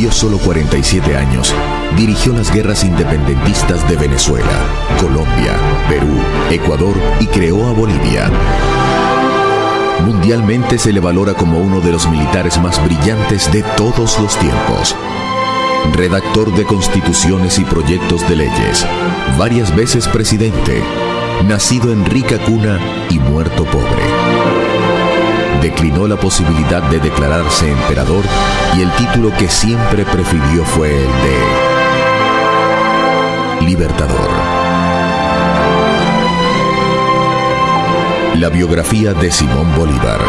vivió solo 47 años, dirigió las guerras independentistas de Venezuela, Colombia, Perú, Ecuador y creó a Bolivia. Mundialmente se le valora como uno de los militares más brillantes de todos los tiempos. Redactor de constituciones y proyectos de leyes, varias veces presidente, nacido en rica cuna y muerto pobre. Declinó la posibilidad de declararse emperador y el título que siempre prefirió fue el de Libertador. La biografía de Simón Bolívar.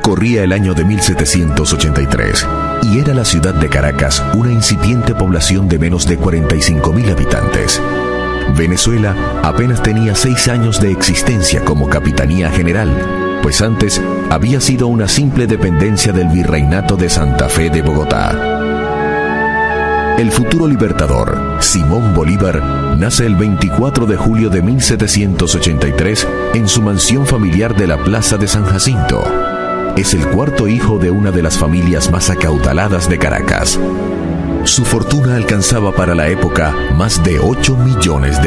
Corría el año de 1783 y era la ciudad de Caracas una incipiente población de menos de 45.000 habitantes. Venezuela apenas tenía 6 años de existencia como capitanía general, pues antes había sido una simple dependencia del virreinato de Santa Fe de Bogotá. El futuro libertador, Simón Bolívar, nace el 24 de julio de 1783 en su mansión familiar de la Plaza de San Jacinto. Es el cuarto hijo de una de las familias más acaudaladas de Caracas. Su fortuna alcanzaba para la época más de $8 millones.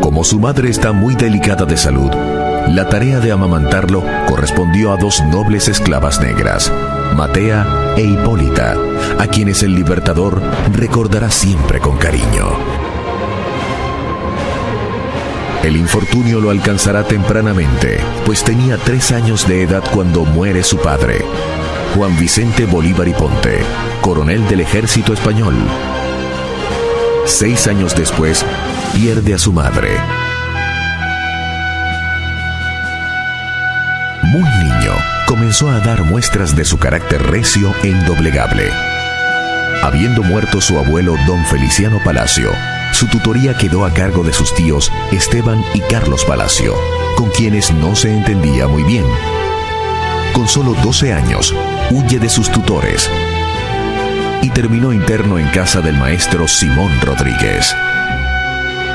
Como su madre está muy delicada de salud, la tarea de amamantarlo correspondió a 2 nobles esclavas negras, Matea e Hipólita, a quienes el libertador recordará siempre con cariño. El infortunio lo alcanzará tempranamente, pues tenía 3 años de edad cuando muere su padre, Juan Vicente Bolívar y Ponte, coronel del ejército español. 6 años después, pierde a su madre. Muy niño, comenzó a dar muestras de su carácter recio e indoblegable. Habiendo muerto su abuelo don Feliciano Palacio, su tutoría quedó a cargo de sus tíos Esteban y Carlos Palacio, con quienes no se entendía muy bien. Con solo 12 años, huye de sus tutores y terminó interno en casa del maestro Simón Rodríguez.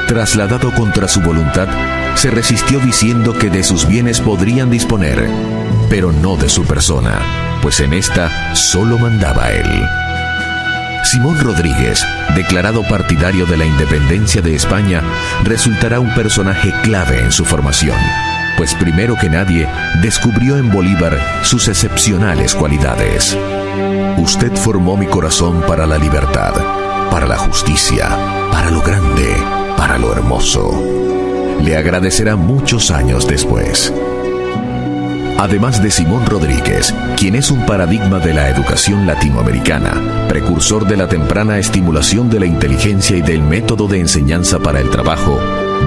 Trasladado contra su voluntad, se resistió diciendo que de sus bienes podrían disponer, pero no de su persona, pues en esta solo mandaba él. Simón Rodríguez, declarado partidario de la independencia de España, resultará un personaje clave en su formación, pues primero que nadie descubrió en Bolívar sus excepcionales cualidades. Usted formó mi corazón para la libertad, para la justicia, para lo grande, para lo hermoso. Le agradecerá muchos años después. Además de Simón Rodríguez, quien es un paradigma de la educación latinoamericana, precursor de la temprana estimulación de la inteligencia y del método de enseñanza para el trabajo,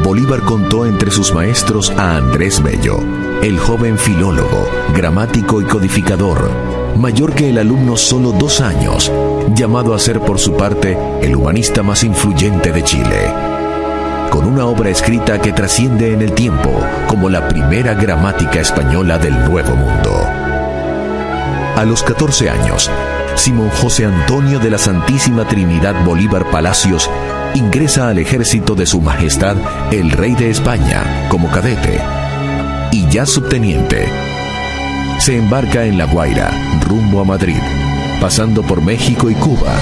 Bolívar contó entre sus maestros a Andrés Bello, el joven filólogo, gramático y codificador, mayor que el alumno solo 2 años, llamado a ser por su parte el humanista más influyente de Chile, con una obra escrita que trasciende en el tiempo como la primera gramática española del Nuevo Mundo. A los 14 años, Simón José Antonio de la Santísima Trinidad Bolívar Palacios ingresa al ejército de Su Majestad el Rey de España como cadete y ya subteniente. Se embarca en La Guaira, rumbo a Madrid, pasando por México y Cuba.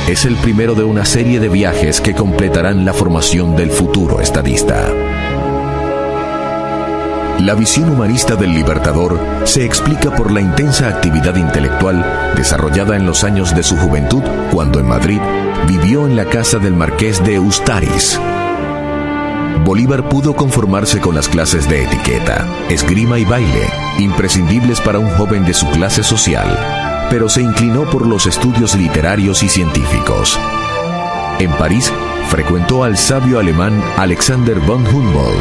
Es el primero de una serie de viajes que completarán la formación del futuro estadista. La visión humanista del libertador se explica por la intensa actividad intelectual desarrollada en los años de su juventud, cuando en Madrid vivió en la casa del marqués de Ustariz. Bolívar pudo conformarse con las clases de etiqueta, esgrima y baile, imprescindibles para un joven de su clase social, pero se inclinó por los estudios literarios y científicos. En París, frecuentó al sabio alemán Alexander von Humboldt.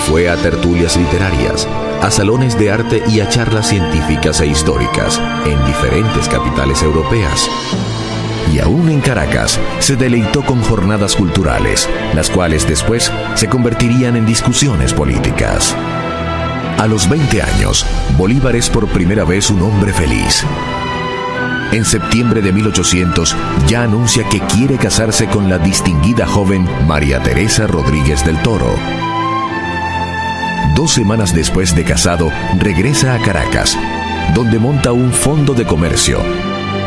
Fue a tertulias literarias, a salones de arte y a charlas científicas e históricas en diferentes capitales europeas. Y aún en Caracas, se deleitó con jornadas culturales, las cuales después se convertirían en discusiones políticas. A los 20 años, Bolívar es por primera vez un hombre feliz. En septiembre de 1800 ya anuncia que quiere casarse con la distinguida joven María Teresa Rodríguez del Toro. 2 semanas después de casado, regresa a Caracas, donde monta un fondo de comercio,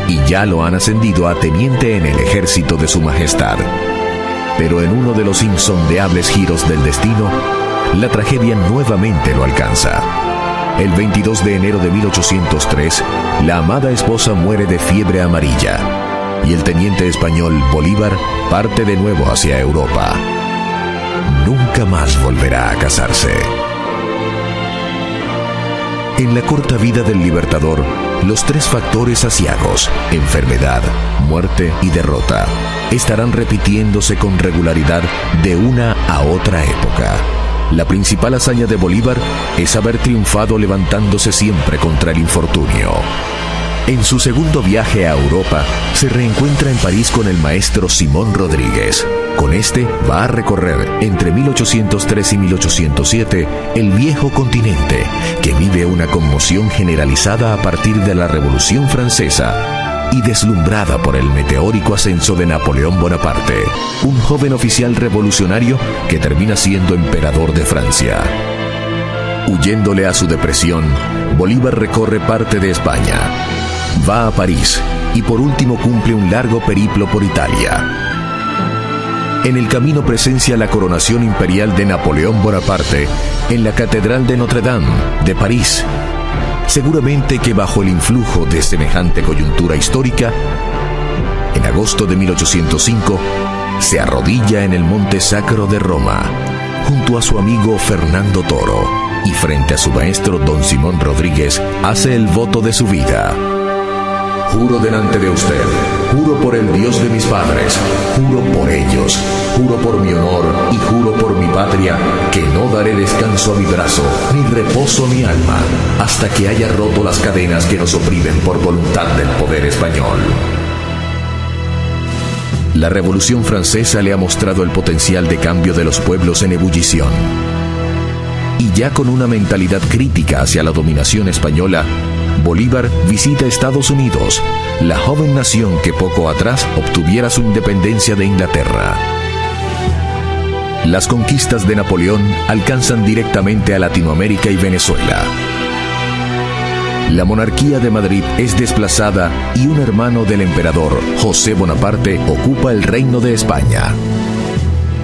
y ya lo han ascendido a teniente en el ejército de su majestad. Pero en uno de los insondeables giros del destino, la tragedia nuevamente lo alcanza. El 22 de enero de 1803, la amada esposa muere de fiebre amarilla, y el teniente español Bolívar parte de nuevo hacia Europa. Nunca más volverá a casarse. En la corta vida del libertador, los 3 factores aciagos, enfermedad, muerte y derrota, estarán repitiéndose con regularidad de una a otra época. La principal hazaña de Bolívar es haber triunfado levantándose siempre contra el infortunio. En su segundo viaje a Europa, se reencuentra en París con el maestro Simón Rodríguez. Con este va a recorrer entre 1803 y 1807 el viejo continente, que vive una conmoción generalizada a partir de la Revolución Francesa y deslumbrada por el meteórico ascenso de Napoleón Bonaparte, un joven oficial revolucionario que termina siendo emperador de Francia. Huyéndole a su depresión, Bolívar recorre parte de España, va a París y por último cumple un largo periplo por Italia. En el camino presencia la coronación imperial de Napoleón Bonaparte en la Catedral de Notre Dame de París. Seguramente que bajo el influjo de semejante coyuntura histórica, en agosto de 1805, se arrodilla en el Monte Sacro de Roma, junto a su amigo Fernando Toro, y frente a su maestro don Simón Rodríguez, hace el voto de su vida. Juro delante de usted, juro por el Dios de mis padres, juro por ellos, juro por mi honor y juro por mi patria, que no daré descanso a mi brazo, ni reposo a mi alma, hasta que haya roto las cadenas que nos oprimen por voluntad del poder español. La Revolución Francesa le ha mostrado el potencial de cambio de los pueblos en ebullición. Y ya con una mentalidad crítica hacia la dominación española, Bolívar visita Estados Unidos, la joven nación que poco atrás obtuviera su independencia de Inglaterra. Las conquistas de Napoleón alcanzan directamente a Latinoamérica y Venezuela. La monarquía de Madrid es desplazada y un hermano del emperador, José Bonaparte, ocupa el reino de España.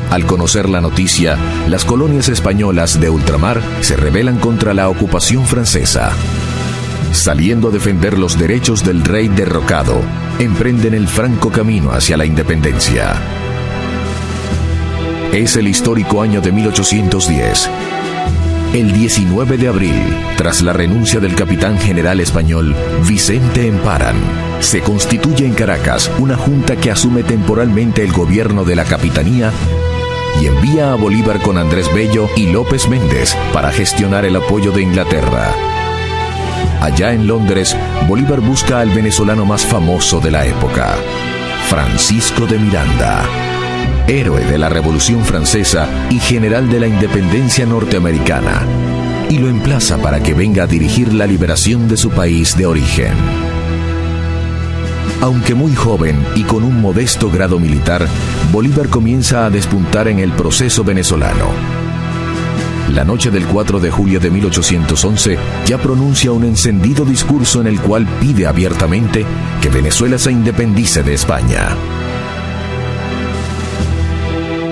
Al conocer la noticia, las colonias españolas de ultramar se rebelan contra la ocupación francesa. Saliendo a defender los derechos del rey derrocado, emprenden el franco camino hacia la independencia. Es el histórico año de 1810. El 19 de abril, tras la renuncia del capitán general español Vicente Emparan, se constituye en Caracas una junta que asume temporalmente el gobierno de la capitanía y envía a Bolívar con Andrés Bello y López Méndez para gestionar el apoyo de Inglaterra. Allá en Londres, Bolívar busca al venezolano más famoso de la época, Francisco de Miranda, héroe de la Revolución Francesa y general de la independencia norteamericana, y lo emplaza para que venga a dirigir la liberación de su país de origen. Aunque muy joven y con un modesto grado militar, Bolívar comienza a despuntar en el proceso venezolano. La noche del 4 de julio de 1811 ya pronuncia un encendido discurso en el cual pide abiertamente que Venezuela se independice de España.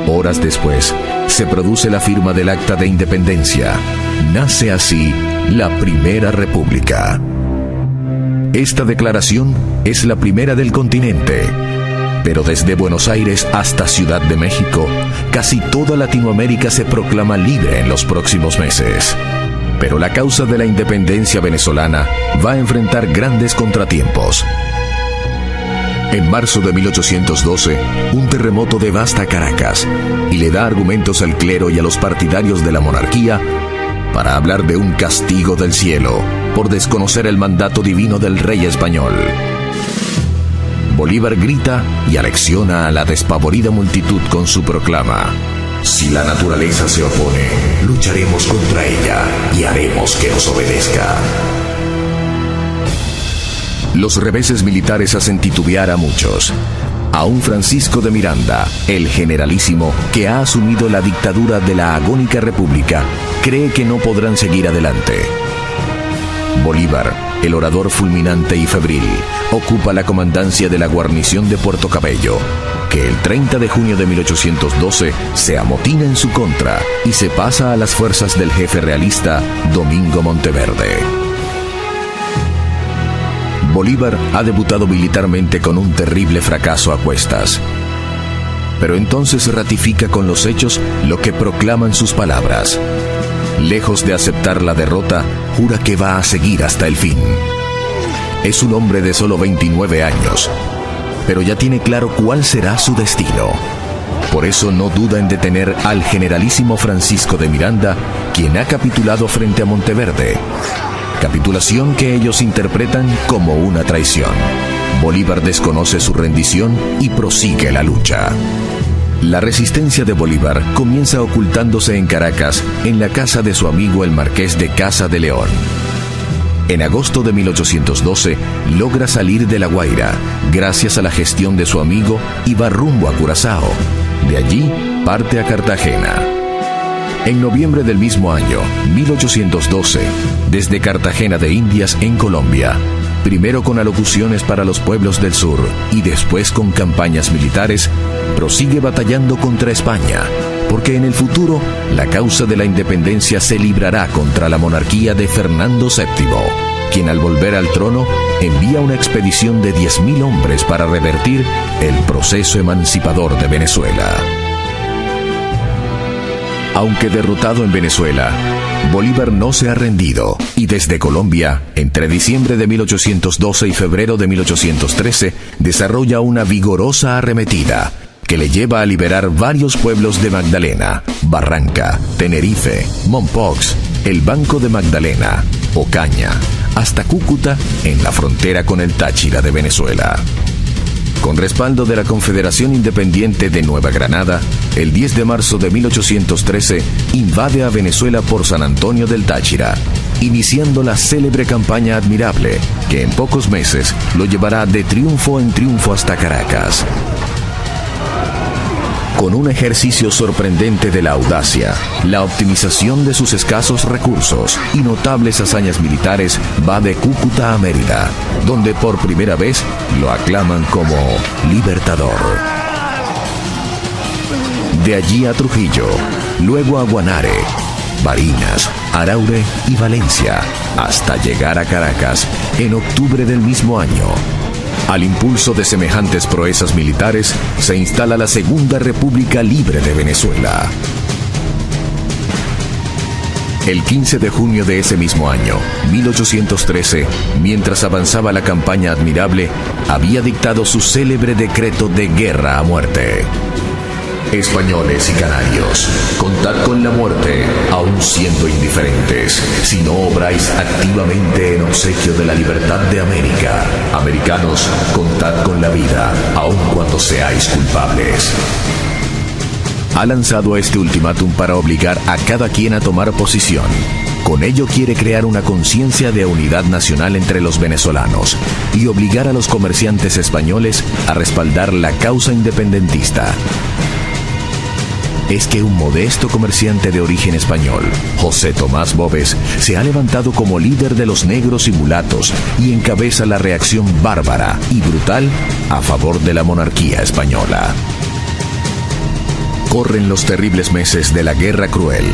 Horas después, se produce la firma del Acta de Independencia. Nace así la Primera República. Esta declaración es la primera del continente, pero desde Buenos Aires hasta Ciudad de México, casi toda Latinoamérica se proclama libre en los próximos meses. Pero la causa de la independencia venezolana va a enfrentar grandes contratiempos. En marzo de 1812, un terremoto devasta Caracas y le da argumentos al clero y a los partidarios de la monarquía para hablar de un castigo del cielo por desconocer el mandato divino del rey español. Bolívar grita y alecciona a la despavorida multitud con su proclama: Si la naturaleza se opone, lucharemos contra ella y haremos que nos obedezca. Los reveses militares hacen titubear a muchos. Aún Francisco de Miranda, el generalísimo que ha asumido la dictadura de la agónica república, cree que no podrán seguir adelante. Bolívar, el orador fulminante y febril, ocupa la comandancia de la guarnición de Puerto Cabello, que el 30 de junio de 1812 se amotina en su contra y se pasa a las fuerzas del jefe realista Domingo Monteverde. Bolívar ha debutado militarmente con un terrible fracaso a cuestas. Pero entonces ratifica con los hechos lo que proclaman sus palabras. Lejos de aceptar la derrota, jura que va a seguir hasta el fin. Es un hombre de solo 29 años, pero ya tiene claro cuál será su destino. Por eso no duda en detener al generalísimo Francisco de Miranda, quien ha capitulado frente a Monteverde. Capitulación que ellos interpretan como una traición. Bolívar desconoce su rendición y prosigue la lucha. La resistencia de Bolívar comienza ocultándose en Caracas, en la casa de su amigo el marqués de Casa de León. En agosto de 1812 logra salir de La Guaira, gracias a la gestión de su amigo, y va rumbo a Curazao. De allí parte a Cartagena. En noviembre del mismo año, 1812, desde Cartagena de Indias en Colombia, primero con alocuciones para los pueblos del sur y después con campañas militares, prosigue batallando contra España, porque en el futuro la causa de la independencia se librará contra la monarquía de Fernando VII, quien al volver al trono envía una expedición de 10.000 hombres para revertir el proceso emancipador de Venezuela. Aunque derrotado en Venezuela, Bolívar no se ha rendido y desde Colombia, entre diciembre de 1812 y febrero de 1813, desarrolla una vigorosa arremetida que le lleva a liberar varios pueblos de Magdalena, Barranca, Tenerife, Mompox, el Banco de Magdalena, Ocaña, hasta Cúcuta, en la frontera con el Táchira de Venezuela. Con respaldo de la Confederación Independiente de Nueva Granada, el 10 de marzo de 1813 invade a Venezuela por San Antonio del Táchira, iniciando la célebre campaña Admirable, que en pocos meses lo llevará de triunfo en triunfo hasta Caracas. Con un ejercicio sorprendente de la audacia, la optimización de sus escasos recursos y notables hazañas militares, va de Cúcuta a Mérida, donde por primera vez lo aclaman como libertador. De allí a Trujillo, luego a Guanare, Barinas, Araure y Valencia, hasta llegar a Caracas en octubre del mismo año. Al impulso de semejantes proezas militares, se instala la Segunda República Libre de Venezuela. El 15 de junio de ese mismo año, 1813, mientras avanzaba la campaña Admirable, había dictado su célebre decreto de guerra a muerte. Españoles y canarios, contad con la muerte, aun siendo indiferentes, si no obráis activamente en obsequio de la libertad de América. Americanos, contad con la vida, aun cuando seáis culpables. Ha lanzado este ultimátum para obligar a cada quien a tomar posición. Con ello quiere crear una conciencia de unidad nacional entre los venezolanos y obligar a los comerciantes españoles a respaldar la causa independentista. Es que un modesto comerciante de origen español, José Tomás Boves, se ha levantado como líder de los negros y mulatos y encabeza la reacción bárbara y brutal a favor de la monarquía española. Corren los terribles meses de la Guerra Cruel,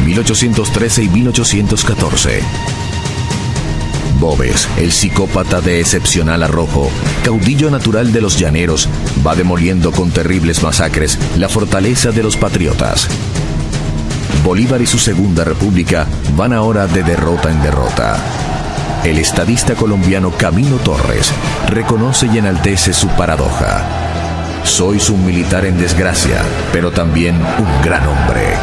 1813 y 1814. Boves, el psicópata de excepcional arrojo, caudillo natural de los llaneros, va demoliendo con terribles masacres la fortaleza de los patriotas. Bolívar y su Segunda República van ahora de derrota en derrota. El estadista colombiano Camilo Torres reconoce y enaltece su paradoja. Sois un militar en desgracia, pero también un gran hombre.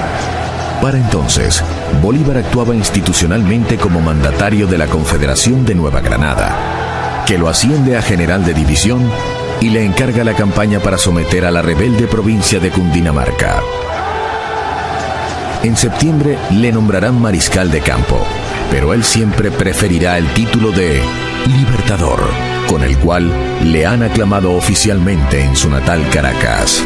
Para entonces, Bolívar actuaba institucionalmente como mandatario de la Confederación de Nueva Granada, que lo asciende a general de división y le encarga la campaña para someter a la rebelde provincia de Cundinamarca. En septiembre le nombrarán mariscal de campo, pero él siempre preferirá el título de Libertador, con el cual le han aclamado oficialmente en su natal Caracas.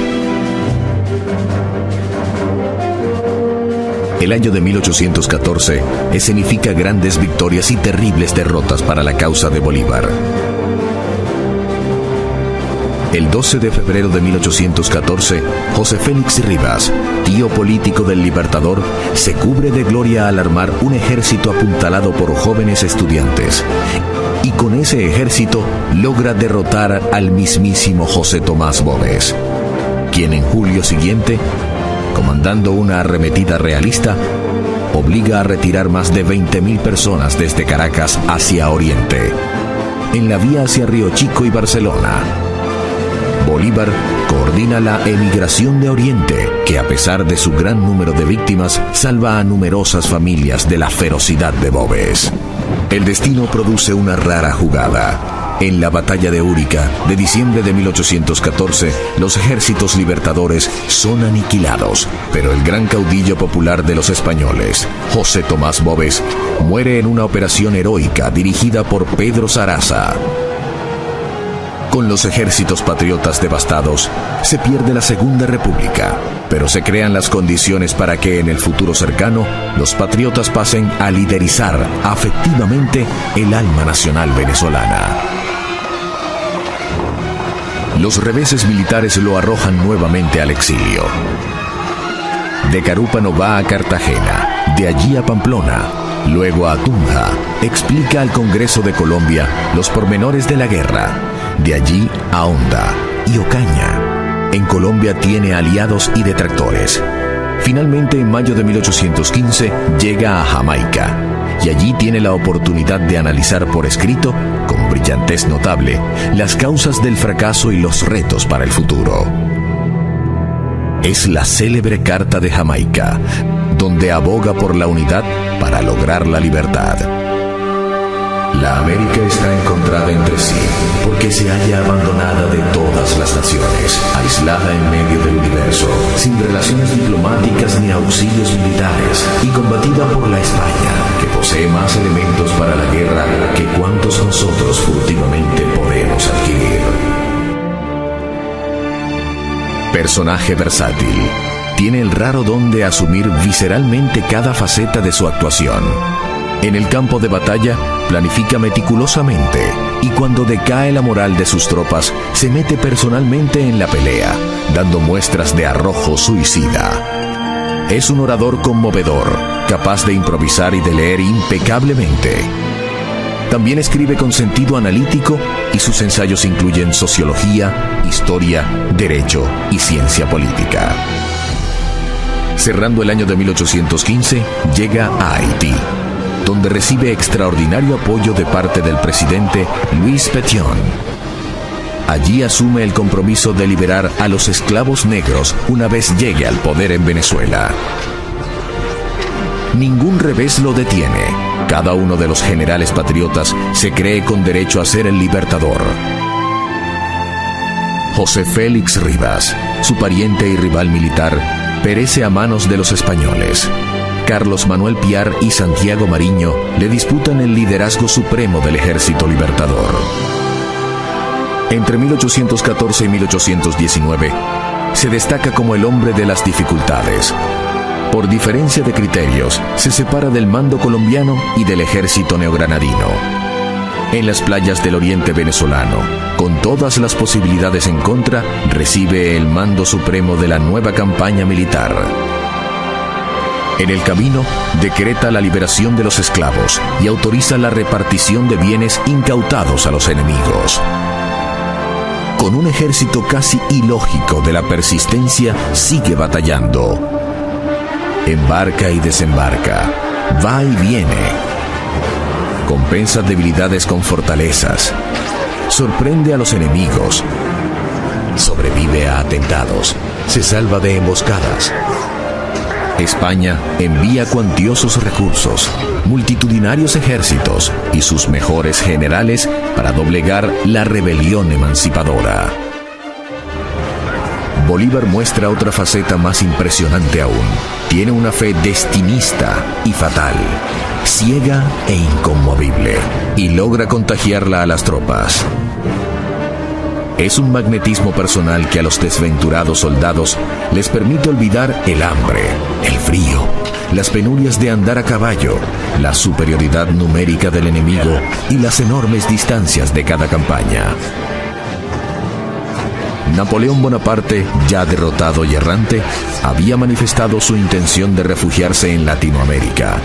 El año de 1814 escenifica grandes victorias y terribles derrotas para la causa de Bolívar. El 12 de febrero de 1814, José Félix Rivas, tío político del Libertador, se cubre de gloria al armar un ejército apuntalado por jóvenes estudiantes. Y con ese ejército logra derrotar al mismísimo José Tomás Boves, quien en julio siguiente, comandando una arremetida realista, obliga a retirar más de 20.000 personas desde Caracas hacia Oriente, en la vía hacia Río Chico y Barcelona. Bolívar coordina la emigración de Oriente, que a pesar de su gran número de víctimas, salva a numerosas familias de la ferocidad de Boves. El destino produce una rara jugada. En la batalla de Úrica, de diciembre de 1814, los ejércitos libertadores son aniquilados, pero el gran caudillo popular de los españoles, José Tomás Boves, muere en una operación heroica dirigida por Pedro Saraza. Con los ejércitos patriotas devastados, se pierde la Segunda República, pero se crean las condiciones para que en el futuro cercano los patriotas pasen a liderizar afectivamente el alma nacional venezolana. Los reveses militares lo arrojan nuevamente al exilio. De Carúpano va a Cartagena, de allí a Pamplona, luego a Tunja. Explica al Congreso de Colombia los pormenores de la guerra. De allí a Honda y Ocaña. En Colombia tiene aliados y detractores. Finalmente, en mayo de 1815, llega a Jamaica, y allí tiene la oportunidad de analizar por escrito, con brillantez notable, las causas del fracaso y los retos para el futuro. Es la célebre Carta de Jamaica, donde aboga por la unidad para lograr la libertad. La América está encontrada entre sí, porque se halla abandonada de todas las naciones, aislada en medio del universo, sin relaciones diplomáticas ni auxilios militares, y combatida por la España, que posee más elementos para la guerra que cuantos nosotros furtivamente podemos adquirir. Personaje versátil, tiene el raro don de asumir visceralmente cada faceta de su actuación. En el campo de batalla, planifica meticulosamente, y cuando decae la moral de sus tropas, se mete personalmente en la pelea, dando muestras de arrojo suicida. Es un orador conmovedor, capaz de improvisar y de leer impecablemente. También escribe con sentido analítico, y sus ensayos incluyen sociología, historia, derecho y ciencia política. Cerrando el año de 1815, llega a Haití, donde recibe extraordinario apoyo de parte del presidente Luis Petion. Allí asume el compromiso de liberar a los esclavos negros una vez llegue al poder en Venezuela. Ningún revés lo detiene. Cada uno de los generales patriotas se cree con derecho a ser el libertador. José Félix Rivas, su pariente y rival militar, perece a manos de los españoles. Carlos Manuel Piar y Santiago Mariño le disputan el liderazgo supremo del ejército libertador. Entre 1814 y 1819, se destaca como el hombre de las dificultades. Por diferencia de criterios, se separa del mando colombiano y del ejército neogranadino. En las playas del oriente venezolano, con todas las posibilidades en contra, recibe el mando supremo de la nueva campaña militar. En el camino, decreta la liberación de los esclavos y autoriza la repartición de bienes incautados a los enemigos. Con un ejército casi ilógico de la persistencia, sigue batallando. Embarca y desembarca, va y viene. Compensa debilidades con fortalezas. Sorprende a los enemigos. Sobrevive a atentados. Se salva de emboscadas. España envía cuantiosos recursos, multitudinarios ejércitos y sus mejores generales para doblegar la rebelión emancipadora. Bolívar muestra otra faceta más impresionante aún. Tiene una fe destinista y fatal, ciega e inconmovible, y logra contagiarla a las tropas. Es un magnetismo personal que a los desventurados soldados les permite olvidar el hambre, el frío, las penurias de andar a caballo, la superioridad numérica del enemigo y las enormes distancias de cada campaña. Napoleón Bonaparte, ya derrotado y errante, había manifestado su intención de refugiarse en Latinoamérica.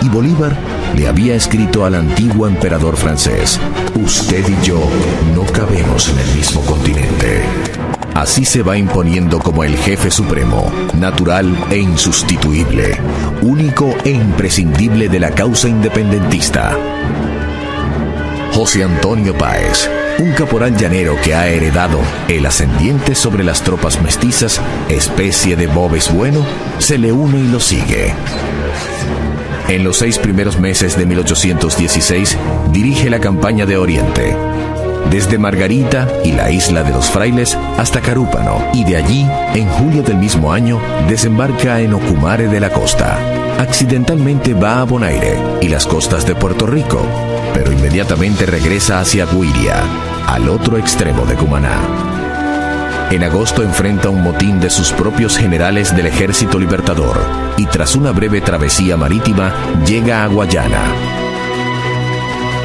Y Bolívar le había escrito al antiguo emperador francés: usted y yo no cabemos en el mismo continente. Así se va imponiendo como el jefe supremo, natural e insustituible, único e imprescindible de la causa independentista. José Antonio Páez, un caporal llanero que ha heredado el ascendiente sobre las tropas mestizas, especie de Bobes bueno, se le une y lo sigue. En los 6 primeros meses de 1816, dirige la campaña de Oriente, desde Margarita y la isla de los Frailes hasta Carúpano, y de allí, en julio del mismo año, desembarca en Ocumare de la Costa. Accidentalmente va a Bonaire y las costas de Puerto Rico, pero inmediatamente regresa hacia Guiria, al otro extremo de Cumaná. En agosto enfrenta un motín de sus propios generales del Ejército Libertador y tras una breve travesía marítima llega a Guayana.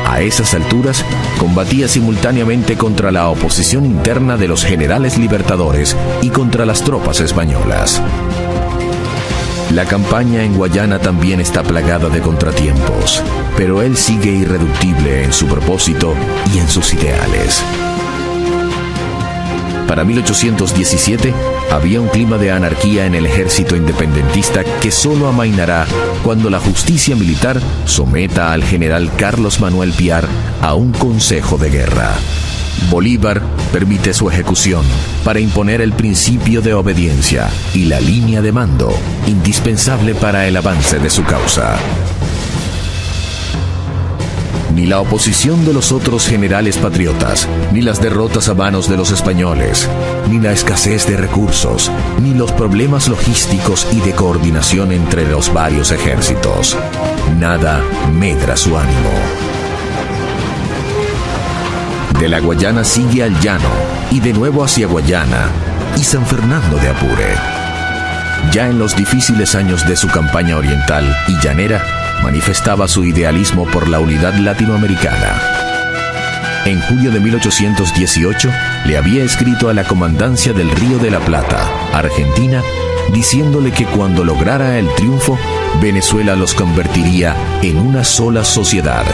A esas alturas combatía simultáneamente contra la oposición interna de los generales libertadores y contra las tropas españolas. La campaña en Guayana también está plagada de contratiempos, pero él sigue irreductible en su propósito y en sus ideales. Para 1817 había un clima de anarquía en el ejército independentista que solo amainará cuando la justicia militar someta al general Carlos Manuel Piar a un consejo de guerra. Bolívar permite su ejecución para imponer el principio de obediencia y la línea de mando, indispensable para el avance de su causa. Ni la oposición de los otros generales patriotas, ni las derrotas a manos de los españoles, ni la escasez de recursos, ni los problemas logísticos y de coordinación entre los varios ejércitos. Nada medra su ánimo. De la Guayana sigue al llano, y de nuevo hacia Guayana, y San Fernando de Apure. Ya en los difíciles años de su campaña oriental y llanera, manifestaba su idealismo por la unidad latinoamericana. En julio de 1818 le había escrito a la comandancia del Río de la Plata, Argentina, diciéndole que cuando lograra el triunfo, Venezuela los convertiría en una sola sociedad,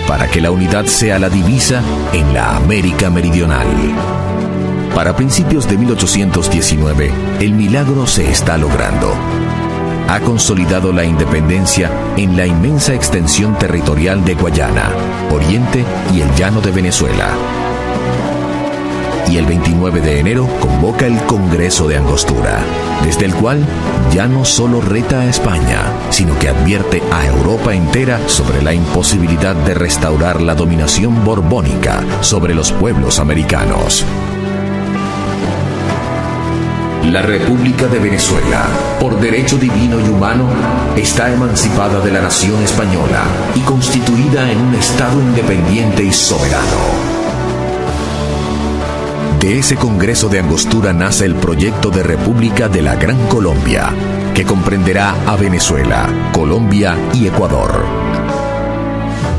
para que la unidad sea la divisa en la América Meridional. Para principios de 1819, el milagro se está logrando. Ha consolidado la independencia en la inmensa extensión territorial de Guayana, Oriente y el llano de Venezuela. Y el 29 de enero convoca el Congreso de Angostura, desde el cual ya no solo reta a España, sino que advierte a Europa entera sobre la imposibilidad de restaurar la dominación borbónica sobre los pueblos americanos. La República de Venezuela, por derecho divino y humano, está emancipada de la nación española y constituida en un Estado independiente y soberano. De ese Congreso de Angostura nace el proyecto de República de la Gran Colombia, que comprenderá a Venezuela, Colombia y Ecuador.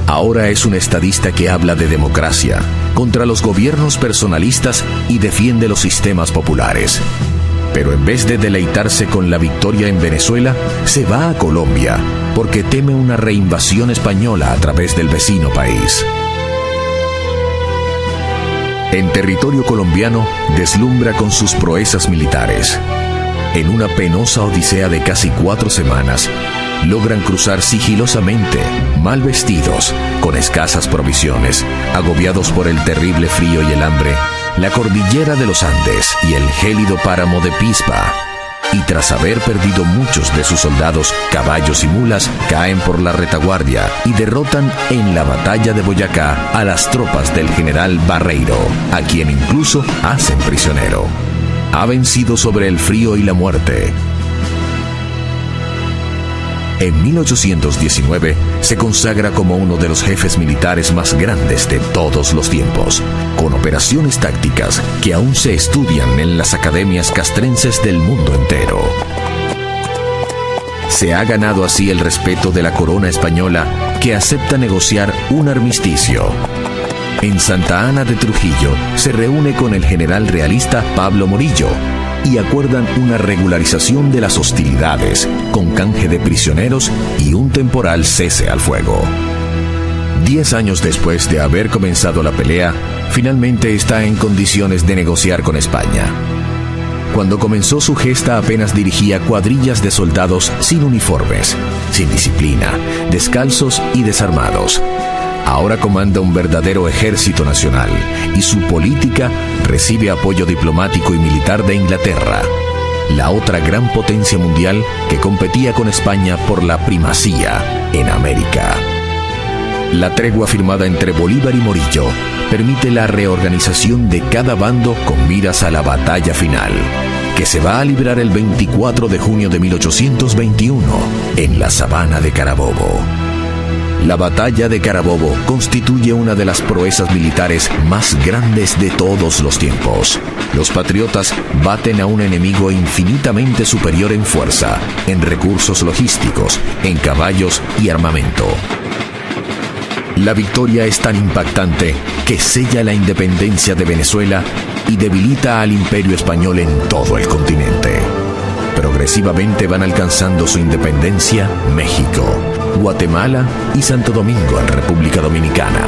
Ahora es un estadista que habla de democracia, contra los gobiernos personalistas y defiende los sistemas populares. Pero en vez de deleitarse con la victoria en Venezuela, se va a Colombia, porque teme una reinvasión española a través del vecino país. En territorio colombiano, deslumbra con sus proezas militares. En una penosa odisea de casi 4 semanas, logran cruzar sigilosamente, mal vestidos, con escasas provisiones, agobiados por el terrible frío y el hambre, la cordillera de los Andes y el gélido páramo de Pispa, y tras haber perdido muchos de sus soldados, caballos y mulas, caen por la retaguardia y derrotan en la batalla de Boyacá a las tropas del general Barreiro, a quien incluso hacen prisionero. Ha vencido sobre el frío y la muerte. En 1819 se consagra como uno de los jefes militares más grandes de todos los tiempos, con operaciones tácticas que aún se estudian en las academias castrenses del mundo entero. Se ha ganado así el respeto de la corona española, que acepta negociar un armisticio. En Santa Ana de Trujillo se reúne con el general realista Pablo Morillo y acuerdan una regularización de las hostilidades, con canje de prisioneros y un temporal cese al fuego. 10 años después de haber comenzado la pelea, finalmente está en condiciones de negociar con España. Cuando comenzó su gesta apenas dirigía cuadrillas de soldados sin uniformes, sin disciplina, descalzos y desarmados. Ahora comanda un verdadero ejército nacional y su política recibe apoyo diplomático y militar de Inglaterra, la otra gran potencia mundial que competía con España por la primacía en América. La tregua firmada entre Bolívar y Morillo permite la reorganización de cada bando con miras a la batalla final, que se va a librar el 24 de junio de 1821 en la Sabana de Carabobo. La batalla de Carabobo constituye una de las proezas militares más grandes de todos los tiempos. Los patriotas baten a un enemigo infinitamente superior en fuerza, en recursos logísticos, en caballos y armamento. La victoria es tan impactante que sella la independencia de Venezuela y debilita al imperio español en todo el continente. Progresivamente van alcanzando su independencia México, Guatemala y Santo Domingo en República Dominicana.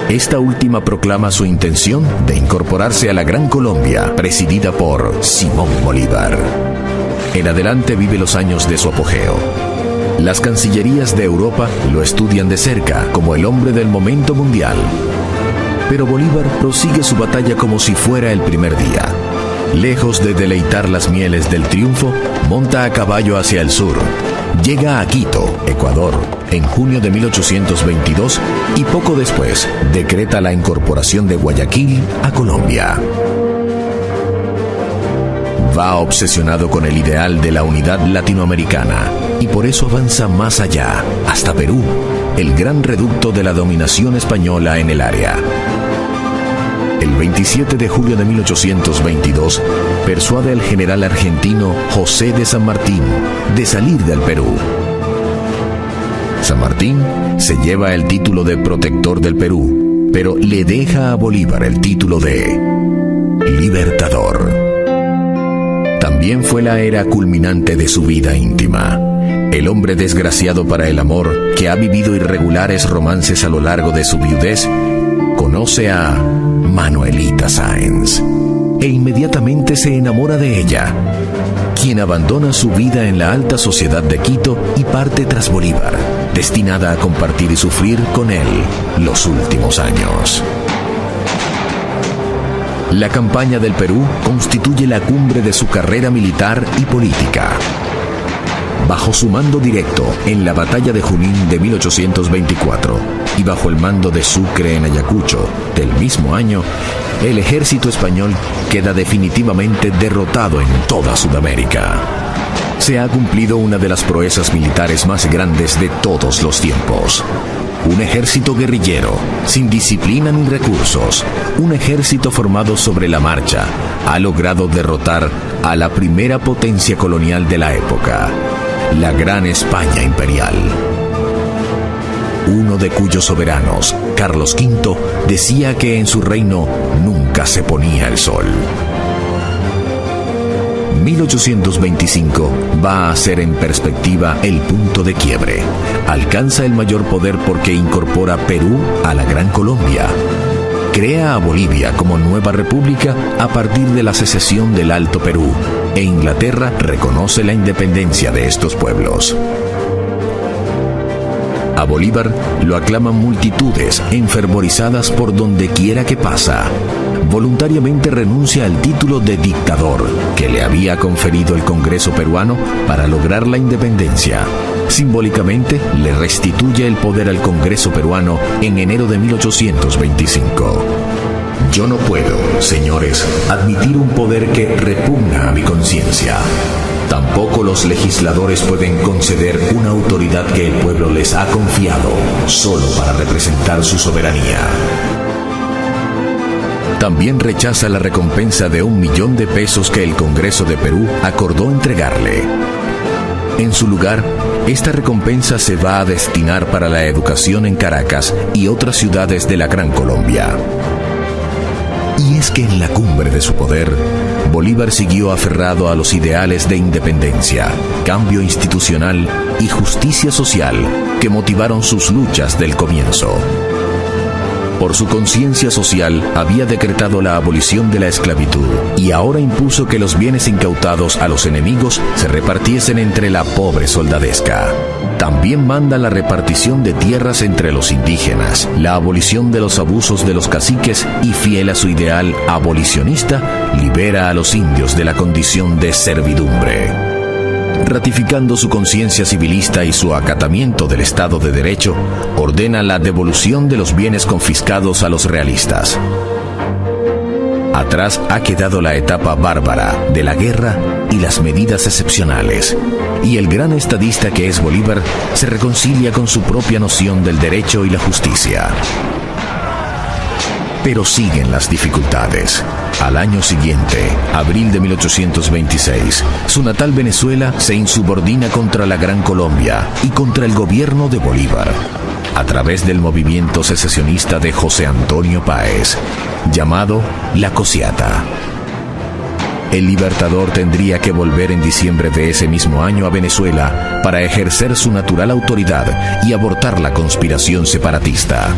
Esta última proclama su intención de incorporarse a la Gran Colombia, presidida por Simón Bolívar. En adelante vive los años de su apogeo. Las cancillerías de Europa lo estudian de cerca como el hombre del momento mundial. Pero Bolívar prosigue su batalla como si fuera el primer día. Lejos de deleitar las mieles del triunfo, monta a caballo hacia el sur. Llega a Quito, Ecuador, en junio de 1822 y poco después decreta la incorporación de Guayaquil a Colombia. Va obsesionado con el ideal de la unidad latinoamericana y por eso avanza más allá, hasta Perú, el gran reducto de la dominación española en el área. El 27 de julio de 1822, persuade al general argentino José de San Martín de salir del Perú. San Martín se lleva el título de protector del Perú, pero le deja a Bolívar el título de libertador. También fue la era culminante de su vida íntima. El hombre desgraciado para el amor, que ha vivido irregulares romances a lo largo de su viudez, conoce a Manuelita Sáenz e inmediatamente se enamora de ella, quien abandona su vida en la alta sociedad de Quito y parte tras Bolívar, destinada a compartir y sufrir con él los últimos años. La campaña del Perú constituye la cumbre de su carrera militar y política. Bajo su mando directo en la batalla de Junín de 1824 y bajo el mando de Sucre en Ayacucho del mismo año, el ejército español queda definitivamente derrotado en toda Sudamérica. Se ha cumplido una de las proezas militares más grandes de todos los tiempos. Un ejército guerrillero, sin disciplina ni recursos, un ejército formado sobre la marcha, ha logrado derrotar a la primera potencia colonial de la época, la Gran España Imperial. Uno de cuyos soberanos, Carlos V, decía que en su reino nunca se ponía el sol. 1825 va a ser en perspectiva el punto de quiebre. Alcanza el mayor poder porque incorpora Perú a la Gran Colombia. Crea a Bolivia como nueva república a partir de la secesión del Alto Perú, e Inglaterra reconoce la independencia de estos pueblos. A Bolívar lo aclaman multitudes enfervorizadas por donde quiera que pasa. Voluntariamente renuncia al título de dictador que le había conferido el Congreso peruano para lograr la independencia. Simbólicamente le restituye el poder al Congreso peruano en enero de 1825. Yo no puedo, señores, admitir un poder que repugna a mi conciencia. Tampoco los legisladores pueden conceder una autoridad que el pueblo les ha confiado solo para representar su soberanía. También rechaza la recompensa de $1.000.000 que el Congreso de Perú acordó entregarle. En su lugar, esta recompensa se va a destinar para la educación en Caracas y otras ciudades de la Gran Colombia. Y es que en la cumbre de su poder, Bolívar siguió aferrado a los ideales de independencia, cambio institucional y justicia social que motivaron sus luchas del comienzo. Por su conciencia social, había decretado la abolición de la esclavitud y ahora impuso que los bienes incautados a los enemigos se repartiesen entre la pobre soldadesca. También manda la repartición de tierras entre los indígenas, la abolición de los abusos de los caciques y, fiel a su ideal abolicionista, libera a los indios de la condición de servidumbre. Ratificando su conciencia civilista y su acatamiento del Estado de Derecho, ordena la devolución de los bienes confiscados a los realistas. Atrás ha quedado la etapa bárbara de la guerra y las medidas excepcionales, y el gran estadista que es Bolívar se reconcilia con su propia noción del derecho y la justicia. Pero siguen las dificultades. Al año siguiente, abril de 1826, su natal Venezuela se insubordina contra la Gran Colombia y contra el gobierno de Bolívar, a través del movimiento secesionista de José Antonio Páez, llamado La Cociata. El libertador tendría que volver en diciembre de ese mismo año a Venezuela para ejercer su natural autoridad y abortar la conspiración separatista.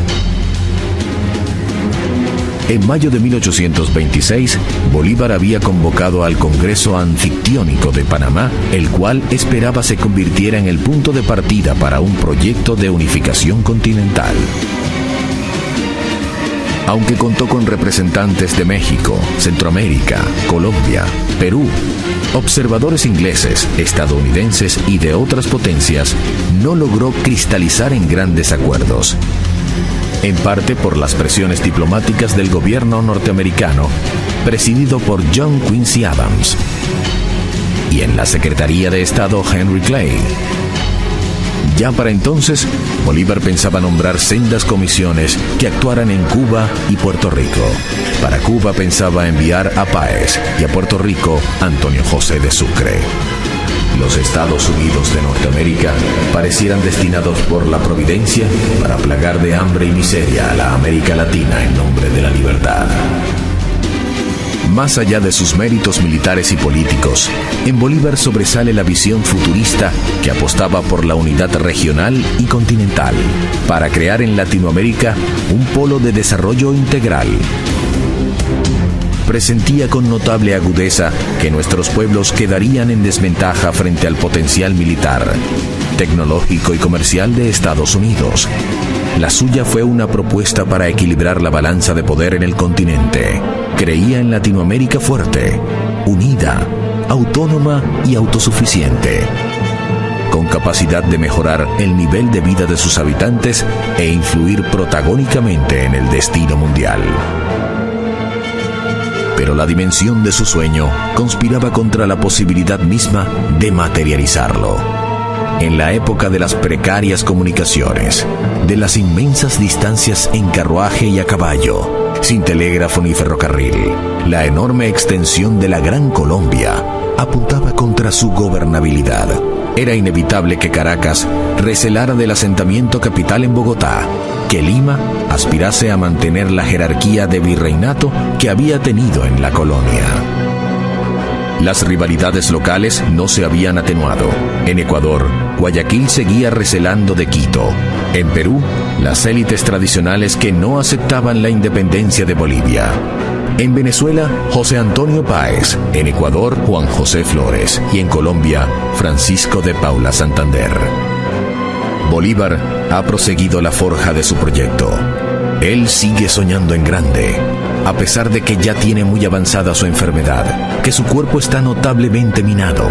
En mayo de 1826, Bolívar había convocado al Congreso Anfictiónico de Panamá, el cual esperaba se convirtiera en el punto de partida para un proyecto de unificación continental. Aunque contó con representantes de México, Centroamérica, Colombia, Perú, observadores ingleses, estadounidenses y de otras potencias, no logró cristalizar en grandes acuerdos. En parte por las presiones diplomáticas del gobierno norteamericano, presidido por John Quincy Adams, y en la Secretaría de Estado Henry Clay. Ya para entonces, Bolívar pensaba nombrar sendas comisiones que actuaran en Cuba y Puerto Rico. Para Cuba pensaba enviar a Páez y a Puerto Rico Antonio José de Sucre. Los Estados Unidos de Norteamérica parecieran destinados por la providencia para plagar de hambre y miseria a la América Latina en nombre de la libertad. Más allá de sus méritos militares y políticos, en Bolívar sobresale la visión futurista que apostaba por la unidad regional y continental para crear en Latinoamérica un polo de desarrollo integral. Presentía con notable agudeza que nuestros pueblos quedarían en desventaja frente al potencial militar, tecnológico y comercial de Estados Unidos. La suya fue una propuesta para equilibrar la balanza de poder en el continente. Creía en Latinoamérica fuerte, unida, autónoma y autosuficiente, con capacidad de mejorar el nivel de vida de sus habitantes e influir protagónicamente en el destino mundial. Pero la dimensión de su sueño conspiraba contra la posibilidad misma de materializarlo. En la época de las precarias comunicaciones, de las inmensas distancias en carruaje y a caballo, sin telégrafo ni ferrocarril, la enorme extensión de la Gran Colombia apuntaba contra su gobernabilidad. Era inevitable que Caracas recelara del asentamiento capital en Bogotá, que Lima aspirase a mantener la jerarquía de virreinato que había tenido en la colonia. Las rivalidades locales no se habían atenuado. En Ecuador, Guayaquil seguía recelando de Quito. En Perú, las élites tradicionales que no aceptaban la independencia de Bolivia. En Venezuela, José Antonio Páez. En Ecuador, Juan José Flores. Y en Colombia, Francisco de Paula Santander. Bolívar ha proseguido la forja de su proyecto. Él sigue soñando en grande, a pesar de que ya tiene muy avanzada su enfermedad, que su cuerpo está notablemente minado.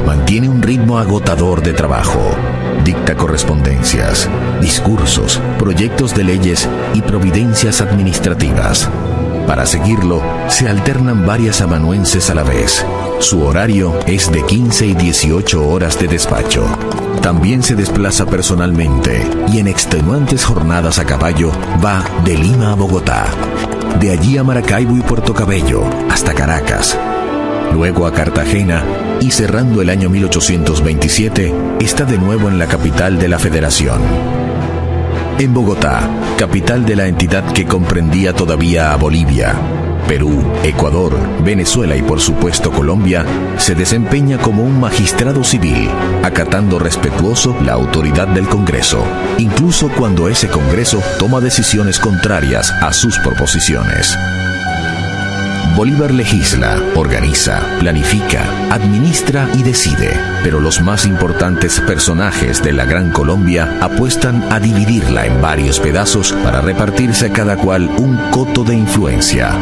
Mantiene un ritmo agotador de trabajo. Dicta correspondencias, discursos, proyectos de leyes y providencias administrativas. Para seguirlo, se alternan varias amanuenses a la vez. Su horario es de 15 y 18 horas de despacho. También se desplaza personalmente y en extenuantes jornadas a caballo va de Lima a Bogotá, de allí a Maracaibo y Puerto Cabello, hasta Caracas, luego a Cartagena y cerrando el año 1827, está de nuevo en la capital de la Federación. En Bogotá, capital de la entidad que comprendía todavía a Bolivia, Perú, Ecuador, Venezuela y por supuesto Colombia, se desempeña como un magistrado civil, acatando respetuoso la autoridad del Congreso, incluso cuando ese Congreso toma decisiones contrarias a sus proposiciones. Bolívar legisla, organiza, planifica, administra y decide, pero los más importantes personajes de la Gran Colombia apuestan a dividirla en varios pedazos para repartirse a cada cual un coto de influencia.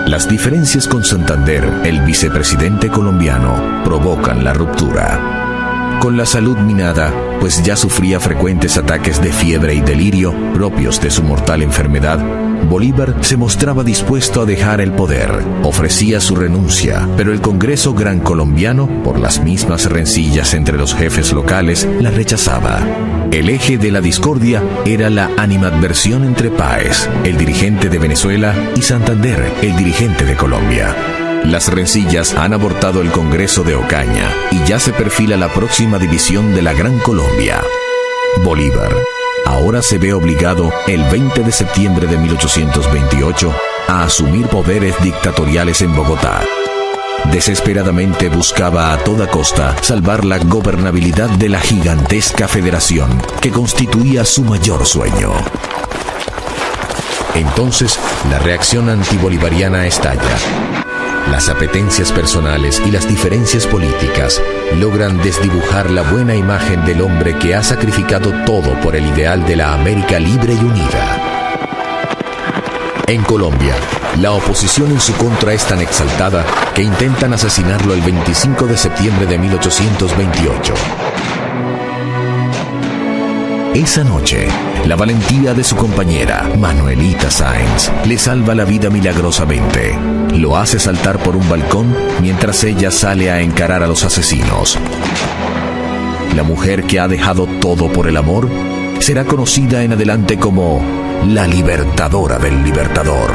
Las diferencias con Santander, el vicepresidente colombiano, provocan la ruptura. Con la salud minada, pues ya sufría frecuentes ataques de fiebre y delirio propios de su mortal enfermedad, Bolívar se mostraba dispuesto a dejar el poder, ofrecía su renuncia, pero el Congreso Gran Colombiano, por las mismas rencillas entre los jefes locales, la rechazaba. El eje de la discordia era la animadversión entre Páez, el dirigente de Venezuela, y Santander, el dirigente de Colombia. Las rencillas han abortado el Congreso de Ocaña y ya se perfila la próxima división de la Gran Colombia. Bolívar ahora se ve obligado, el 20 de septiembre de 1828, a asumir poderes dictatoriales en Bogotá. Desesperadamente buscaba a toda costa salvar la gobernabilidad de la gigantesca federación que constituía su mayor sueño. Entonces, la reacción antibolivariana estalla. Las apetencias personales y las diferencias políticas logran desdibujar la buena imagen del hombre que ha sacrificado todo por el ideal de la América libre y unida. En Colombia, la oposición en su contra es tan exaltada que intentan asesinarlo el 25 de septiembre de 1828. Esa noche, la valentía de su compañera, Manuelita Sáenz, le salva la vida milagrosamente. Lo hace saltar por un balcón mientras ella sale a encarar a los asesinos. La mujer que ha dejado todo por el amor será conocida en adelante como la libertadora del libertador.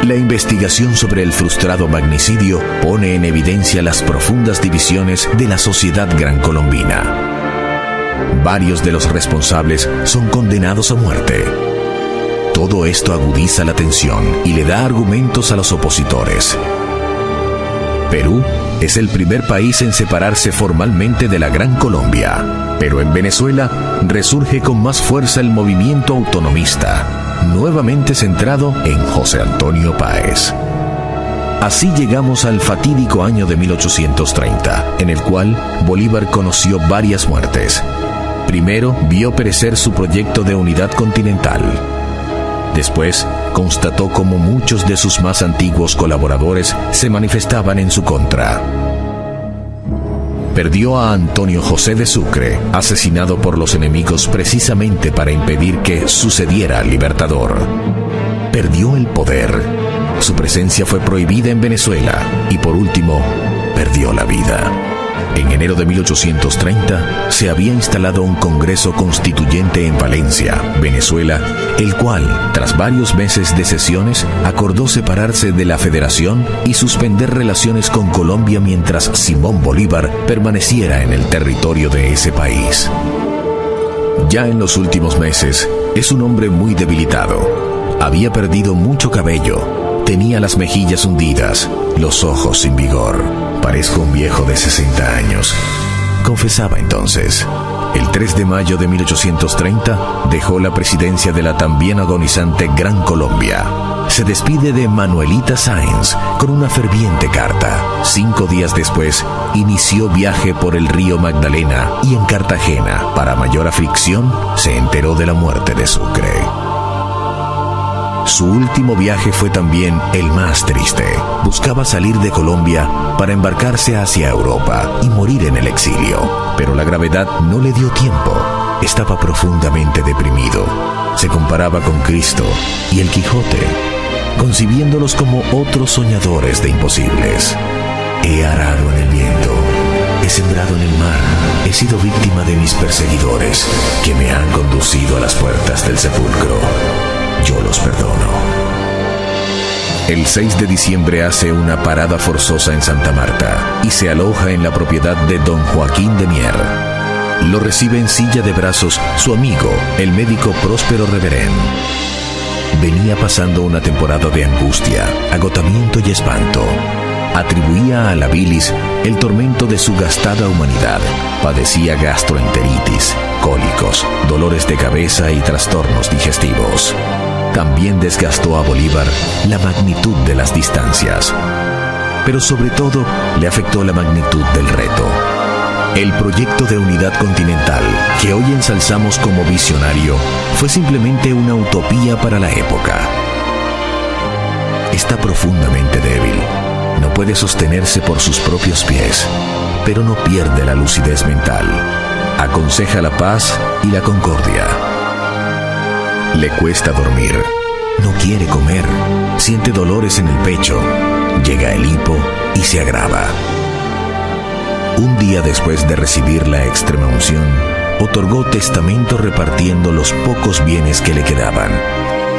La investigación sobre el frustrado magnicidio pone en evidencia las profundas divisiones de la sociedad grancolombina. Varios de los responsables son condenados a muerte. Todo esto agudiza la tensión y le da argumentos a los opositores. Perú es el primer país en separarse formalmente de la Gran Colombia, pero en Venezuela resurge con más fuerza el movimiento autonomista, nuevamente centrado en José Antonio Páez. Así llegamos al fatídico año de 1830, en el cual Bolívar conoció varias muertes. Primero, vio perecer su proyecto de unidad continental. Después, constató cómo muchos de sus más antiguos colaboradores se manifestaban en su contra. Perdió a Antonio José de Sucre, asesinado por los enemigos precisamente para impedir que sucediera al Libertador. Perdió el poder. Su presencia fue prohibida en Venezuela y, por último, perdió la vida. En enero de 1830 se había instalado un Congreso Constituyente en Valencia, Venezuela, el cual, tras varios meses de sesiones, acordó separarse de la Federación y suspender relaciones con Colombia mientras Simón Bolívar permaneciera en el territorio de ese país. Ya en los últimos meses, es un hombre muy debilitado. Había perdido mucho cabello, tenía las mejillas hundidas, los ojos sin vigor. Parezco un viejo de 60 años, confesaba entonces. El 3 de mayo de 1830 dejó la presidencia de la también agonizante Gran Colombia. Se despide de Manuelita Sáenz con una ferviente carta. 5 días después, inició viaje por el río Magdalena y en Cartagena, para mayor aflicción, se enteró de la muerte de Sucre. Su último viaje fue también el más triste. Buscaba salir de Colombia para embarcarse hacia Europa y morir en el exilio, pero la gravedad no le dio tiempo. estaba profundamente deprimido. Se comparaba con Cristo y el Quijote, concibiéndolos como otros soñadores de imposibles. He arado en el viento, he sembrado en el mar, he sido víctima de mis perseguidores, que me han conducido a las puertas del sepulcro. Yo los perdono. El 6 de diciembre hace una parada forzosa en Santa Marta y se aloja en la propiedad de don Joaquín de Mier. Lo recibe en silla de brazos su amigo, el médico Próspero Reverén. Venía pasando una temporada de angustia, agotamiento y espanto. Atribuía a la bilis el tormento de su gastada humanidad. Padecía gastroenteritis, cólicos, dolores de cabeza y trastornos digestivos. También desgastó a Bolívar la magnitud de las distancias. Pero sobre todo le afectó la magnitud del reto. El proyecto de unidad continental, que hoy ensalzamos como visionario, fue simplemente una utopía para la época. Está profundamente débil. No puede sostenerse por sus propios pies, pero no pierde la lucidez mental. Aconseja la paz y la concordia. Le cuesta dormir, no quiere comer, siente dolores en el pecho, llega el hipo y se agrava. Un día después de recibir la extremaunción, otorgó testamento repartiendo los pocos bienes que le quedaban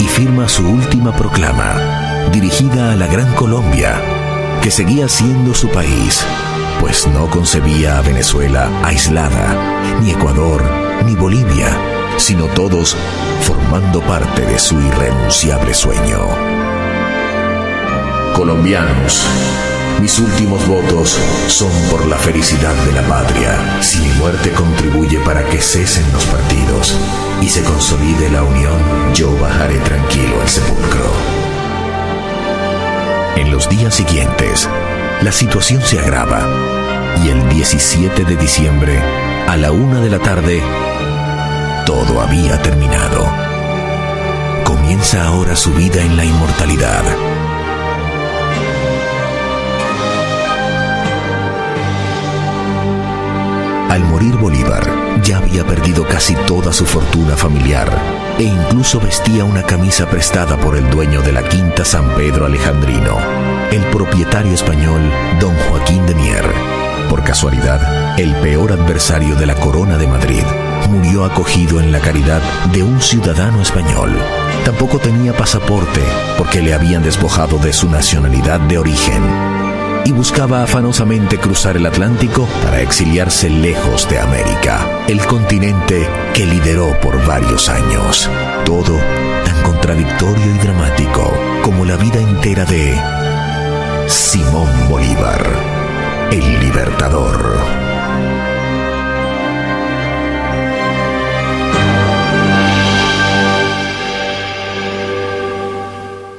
y firma su última proclama, dirigida a la Gran Colombia, que seguía siendo su país, pues no concebía a Venezuela aislada, ni Ecuador, ni Bolivia, sino todos formando parte de su irrenunciable sueño. Colombianos, mis últimos votos son por la felicidad de la patria. Si mi muerte contribuye para que cesen los partidos y se consolide la unión, yo bajaré tranquilo al sepulcro. En los días siguientes, la situación se agrava y el 17 de diciembre, a la 1 de la tarde, todo había terminado. Comienza ahora su vida en la inmortalidad. Al morir Bolívar, ya había perdido casi toda su fortuna familiar e incluso vestía una camisa prestada por el dueño de la Quinta San Pedro Alejandrino, el propietario español don Joaquín de Mier. Por casualidad, el peor adversario de la Corona de Madrid murió acogido en la caridad de un ciudadano español. Tampoco tenía pasaporte porque le habían despojado de su nacionalidad de origen y buscaba afanosamente cruzar el Atlántico para exiliarse lejos de América, el continente que lideró por varios años. Todo tan contradictorio y dramático como la vida entera de Simón Bolívar, el libertador.